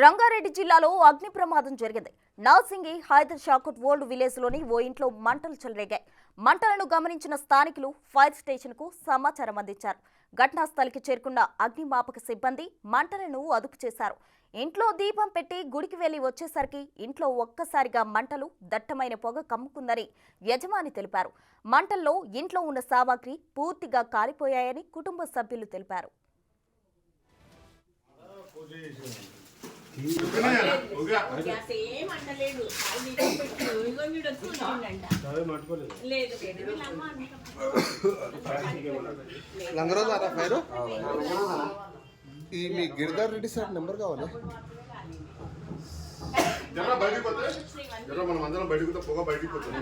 రంగారెడ్డి జిల్లాలో అగ్ని ప్రమాదం జరిగింది. నాసింగి హైదర్ షాకుట్ ఓల్డ్ విలేజ్ లోని ఓ ఇంట్లో మంటలు చెలరేగాయి. మంటలను గమనించిన స్థానికులు ఫైర్ స్టేషన్ కు సమాచారం అందించారు. ఘటనా స్థలికి చేరుకున్న అగ్నిమాపక సిబ్బంది మంటలను అదుపు చేశారు. ఇంట్లో దీపం పెట్టి గుడికి వెళ్లి వచ్చేసరికి ఇంట్లో ఒక్కసారిగా మంటలు దట్టమైన పొగ కమ్ముకుందని యజమాని తెలిపారు. మంటల్లో ఇంట్లో ఉన్న సామాగ్రి పూర్తిగా కాలిపోయాయని కుటుంబ సభ్యులు తెలిపారు. ఈ మీ గిరిధర్ రెడ్డి సార్ నెంబర్ కావాలా? జర బయటికి పోతే మనం అందరం బయటకు పోతే పొగ బయటికి పోతుంది.